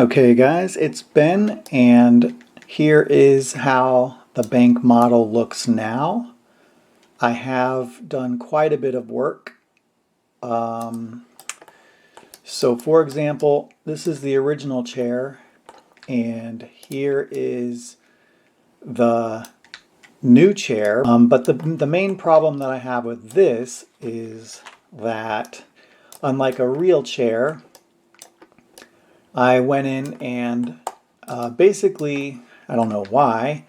Okay guys, it's Ben, and here is how the bank model looks now. I have done quite a bit of work. So for example, this is the original chair, and here is the new chair. But the main problem that I have with this is that unlike a real chair, I went in and basically, I don't know why,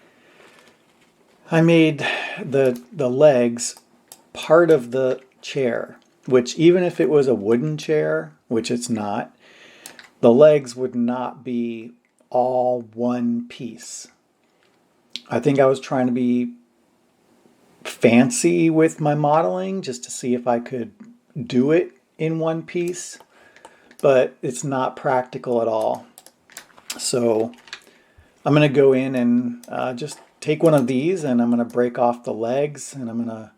I made the legs part of the chair, which even if it was a wooden chair, which it's not, the legs would not be all one piece. I think I was trying to be fancy with my modeling just to see if I could do it in one piece, but it's not practical at all. So I'm going to go in and just take one of these, and I'm going to break off the legs, and I'm going to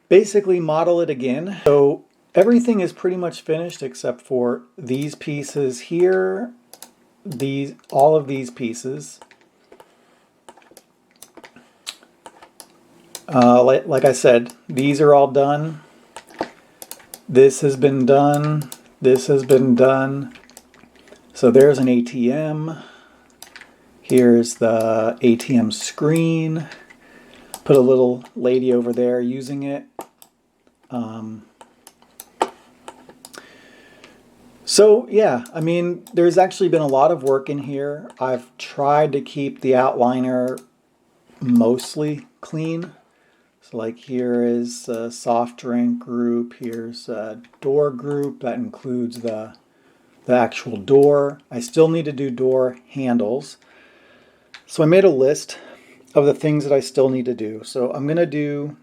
basically model it again. So everything is pretty much finished except for these pieces here, all of these pieces. Like I said, these are all done. This has been done. This has been done. So there's an ATM. Here's the ATM screen. Put a little lady over there using it. So yeah, I mean, there's actually been a lot of work in here. I've tried to keep the outliner mostly clean. So like here is a soft drink group. Here's a door group that includes the actual door. I still need to do door handles. So I made a list of the things that I still need to do. So I'm going to do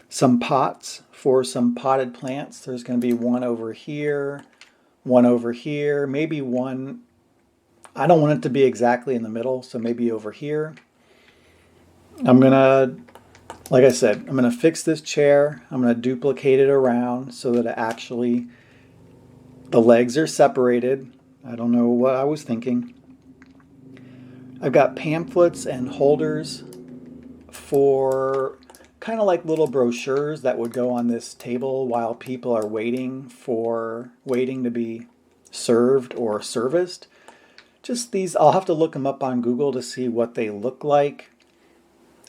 some pots for some potted plants. There's going to be one over here, maybe one. I don't want it to be exactly in the middle, so maybe over here. I'm going to, like I said, I'm going to fix this chair. I'm going to duplicate it around so that it actually, the legs are separated. I don't know what I was thinking. I've got pamphlets and holders for kind of like little brochures that would go on this table while people are waiting to be served or serviced. Just these, I'll have to look them up on Google to see what they look like.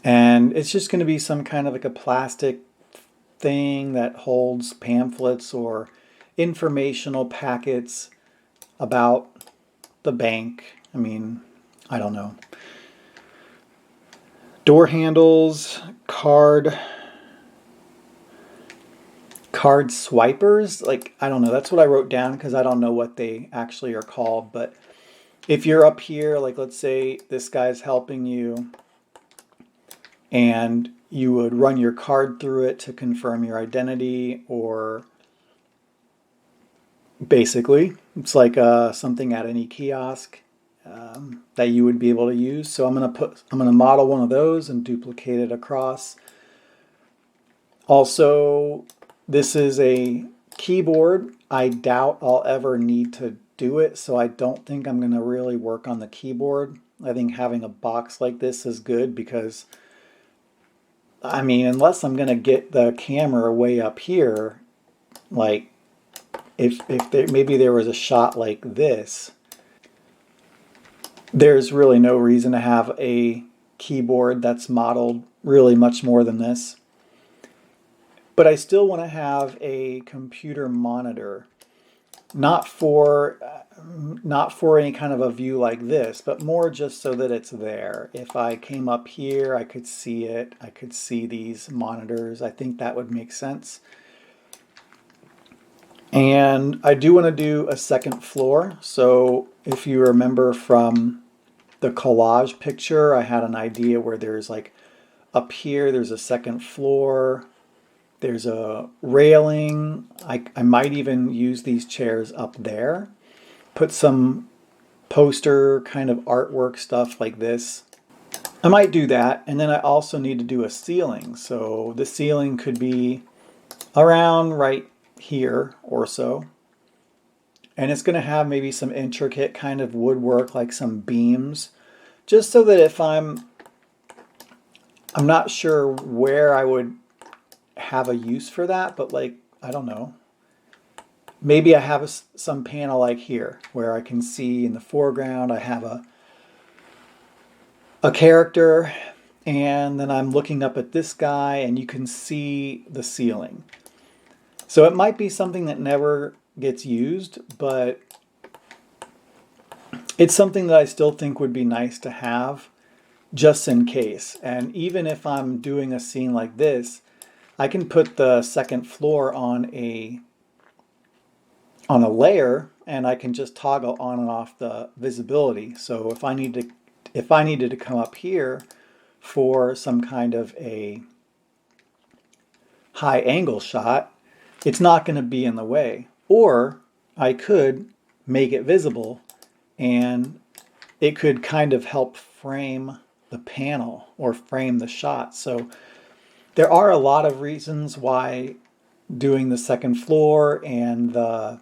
And it's just going to be some kind of like a plastic thing that holds pamphlets or informational packets about the bank. I mean, I don't know. Door handles, card swipers, like, I don't know. That's what I wrote down because I don't know what they actually are called. But if you're up here, like let's say this guy's helping you and you would run your card through it to confirm your identity, or basically it's like something at any kiosk that you would be able to use. So I'm going to model one of those and duplicate it across. Also, this is a keyboard. I doubt I'll ever need to do it, so I don't think I'm going to really work on the keyboard. I think having a box like this is good because, I mean, unless I'm going to get the camera way up here, like if maybe there was a shot like this, there's really no reason to have a keyboard that's modeled really much more than this. But I still want to have a computer monitor, not for any kind of a view like this, but more just so that it's there. If I came up here, I could see it. I could see these monitors. I think that would make sense. And I do want to do a second floor. So if you remember from the collage picture, I had an idea where there's like up here, there's a second floor. There's a railing. I might even use these chairs up there. Put some poster kind of artwork stuff like this. I might do that. And then I also need to do a ceiling. So the ceiling could be around right here or so. And it's going to have maybe some intricate kind of woodwork, like some beams, just so that if I'm not sure where I would have a use for that, but like, I don't know. Maybe I have some panel like here where I can see in the foreground I have a character, and then I'm looking up at this guy and you can see the ceiling. So it might be something that never gets used, but it's something that I still think would be nice to have just in case. And even if I'm doing a scene like this, I can put the second floor on a layer, and I can just toggle on and off the visibility. So if I needed to come up here for some kind of a high angle shot, it's not going to be in the way. Or I could make it visible, and it could kind of help frame the panel or frame the shot. So there are a lot of reasons why doing the second floor and the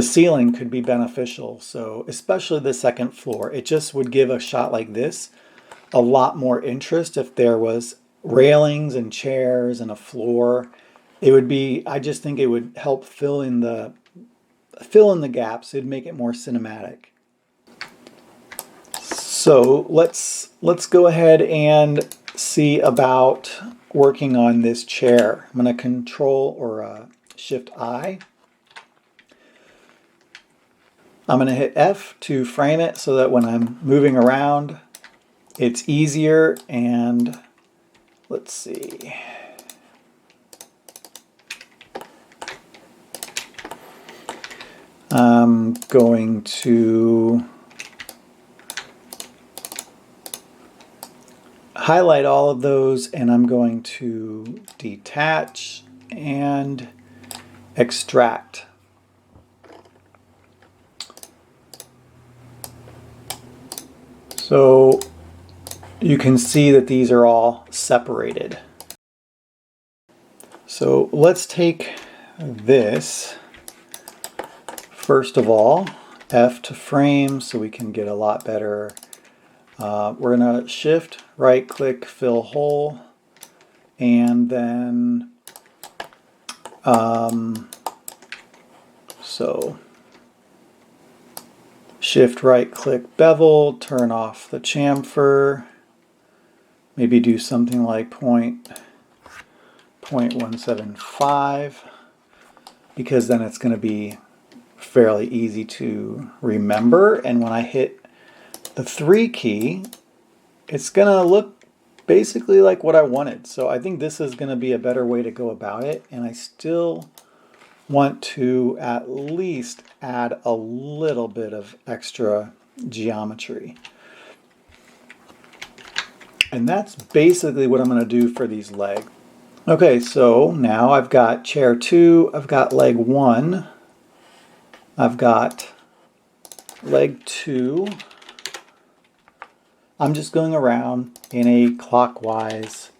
ceiling could be beneficial. So especially the second floor, it just would give a shot like this a lot more interest. If there was railings and chairs and a floor, it would be, I just think it would help fill in the gaps. It'd make it more cinematic. So let's go ahead and see about working on this chair. I'm going to Control or Shift I. I'm going to hit F to frame it so that when I'm moving around, it's easier. And let's see. I'm going to highlight all of those, and I'm going to detach and extract. So you can see that these are all separated. So let's take this. First of all, F to frame so we can get a lot better. We're going to Shift, right click, fill hole, and then so Shift, right click, bevel, turn off the chamfer, maybe do something like 0.175, because then it's going to be fairly easy to remember. And when I hit the 3 key, it's going to look basically like what I wanted. So I think this is going to be a better way to go about it. And I still want to at least add a little bit of extra geometry. And that's basically what I'm going to do for these legs. Okay, so now I've got chair 2, I've got leg 1, I've got leg 2. I'm just going around in a clockwise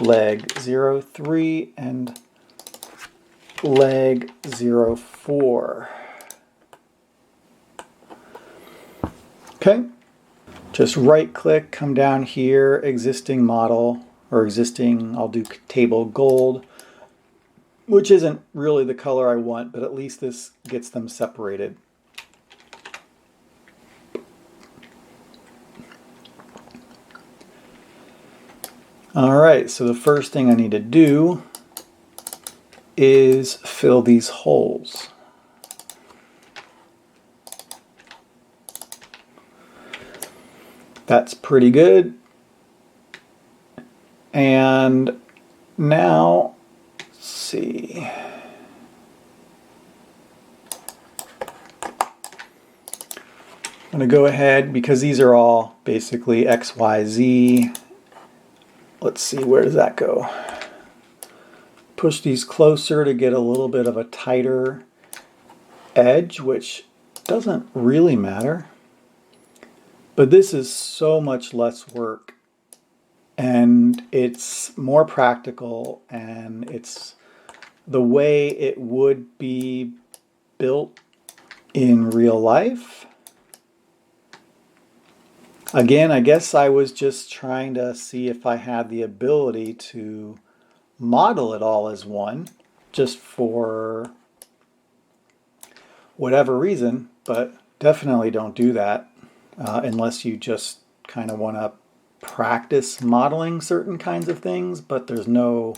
leg 0, 3 and leg 0, 4. Okay, just right click, come down here, existing model, or existing, I'll do table gold, which isn't really the color I want, but at least this gets them separated. All right, so the first thing I need to do is fill these holes. That's pretty good. And now, let's see. I'm going to go ahead, because these are all basically X, Y, Z. Let's see, where does that go? Push these closer to get a little bit of a tighter edge, which doesn't really matter. But this is so much less work, and it's more practical, and it's the way it would be built in real life. Again, I guess I was just trying to see if I had the ability to model it all as one, just for whatever reason, but definitely don't do that unless you just kind of want to practice modeling certain kinds of things, but there's no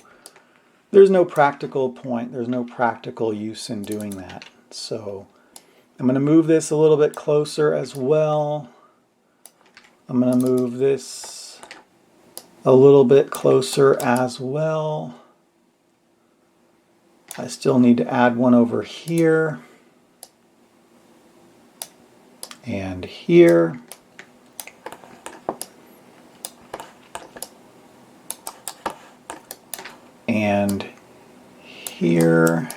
practical point, there's no practical use in doing that. So I'm going to move this a little bit closer as well. I'm going to move this a little bit closer as well. I still need to add one over here and here. And here.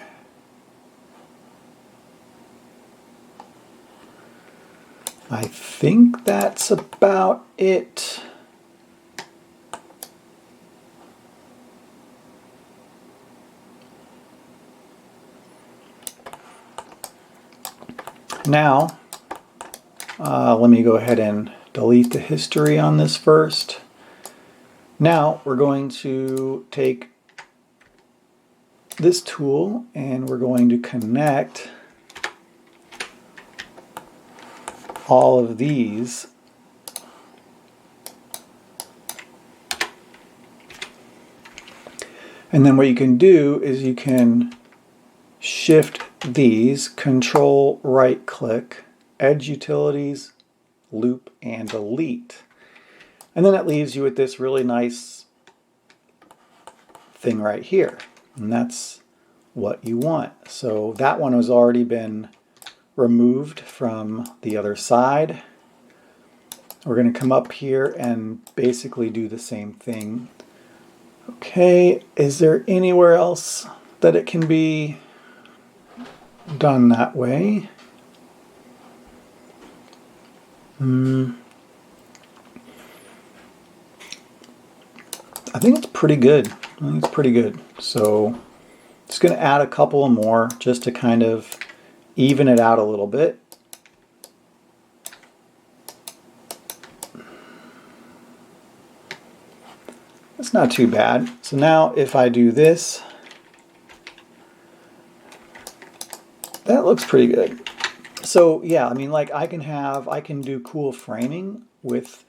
I think that's about it. Now, let me go ahead and delete the history on this first. Now we're going to take this tool and we're going to connect all of these and then what you can do is you can shift these, control right click, edge utilities, loop, and delete. And then it leaves you with this really nice thing right here. And that's what you want. So that one has already been removed from the other side. We're going to come up here and basically do the same thing. Okay, is there anywhere else that it can be done that way? I think it's pretty good. I think it's pretty good. So just going to add a couple more just to kind of even it out a little bit. It's not too bad. So now if I do this, that looks pretty good. So yeah, I mean, like I can do cool framing with,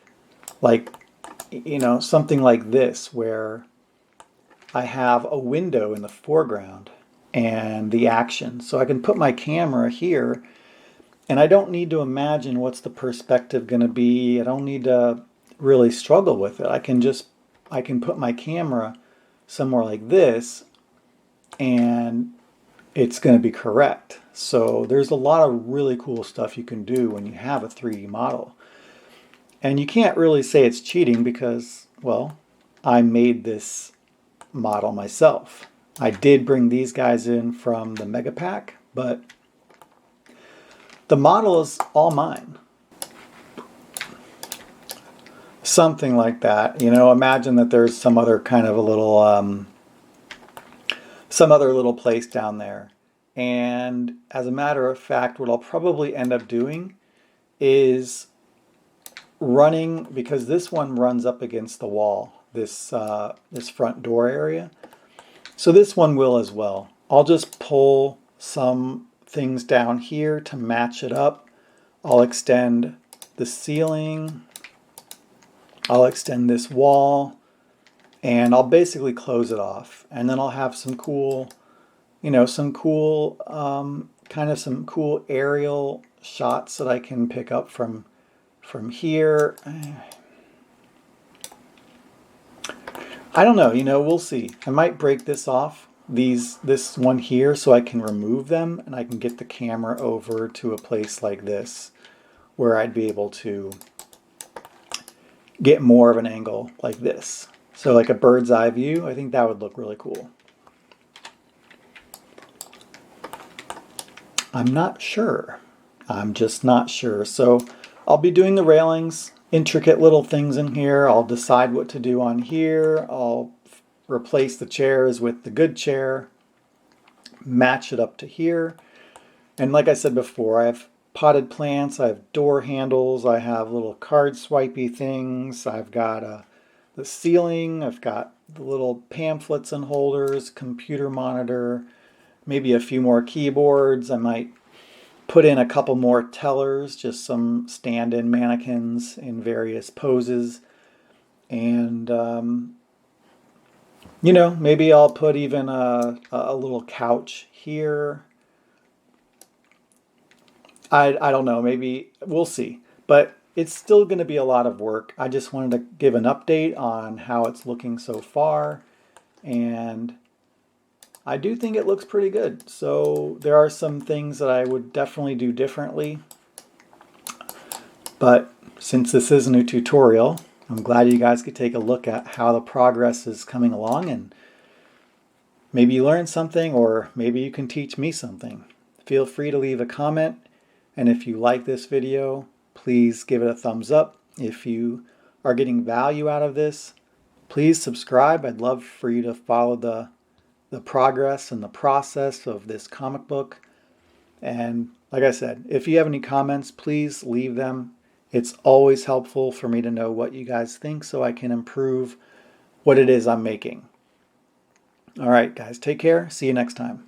like, you know, something like this where I have a window in the foreground and the action. So I can put my camera here and I don't need to imagine what's the perspective going to be. I don't need to really struggle with it. I can put my camera somewhere like this and it's going to be correct. So there's a lot of really cool stuff you can do when you have a 3D model. And you can't really say it's cheating because, well, I made this model myself. I did bring these guys in from the Mega Pack, but the model is all mine. Something like that. You know, imagine that there's some other kind of a little, some other little place down there. And as a matter of fact, what I'll probably end up doing is running, because this one runs up against the wall, this front door area. So this one will as well. I'll just pull some things down here to match it up. I'll extend the ceiling. I'll extend this wall. And I'll basically close it off. And then I'll have some cool, you know, some cool aerial shots that I can pick up from here. I don't know, you know, we'll see. I might break this off, this one here, so I can remove them and I can get the camera over to a place like this where I'd be able to get more of an angle like this. So like a bird's eye view, I think that would look really cool. I'm not sure. I'm just not sure. So I'll be doing the railings, intricate little things in here. I'll decide what to do on here. I'll replace the chairs with the good chair, match it up to here. And like I said before, I have potted plants, I have door handles, I have little card swipey things, I've got the ceiling, I've got the little pamphlets and holders, computer monitor, maybe a few more keyboards. I might put in a couple more tellers, just some stand-in mannequins in various poses. And, maybe I'll put even a little couch here. I don't know, maybe we'll see. But it's still going to be a lot of work. I just wanted to give an update on how it's looking so far. And I do think it looks pretty good. So there are some things that I would definitely do differently. But since this is a new tutorial, I'm glad you guys could take a look at how the progress is coming along, and maybe you learned something, or maybe you can teach me something. Feel free to leave a comment, and if you like this video, please give it a thumbs up. If you are getting value out of this, please subscribe. I'd love for you to follow the progress and the process of this comic book. And like I said, if you have any comments, please leave them. It's always helpful for me to know what you guys think so I can improve what it is I'm making. All right, guys, take care. See you next time.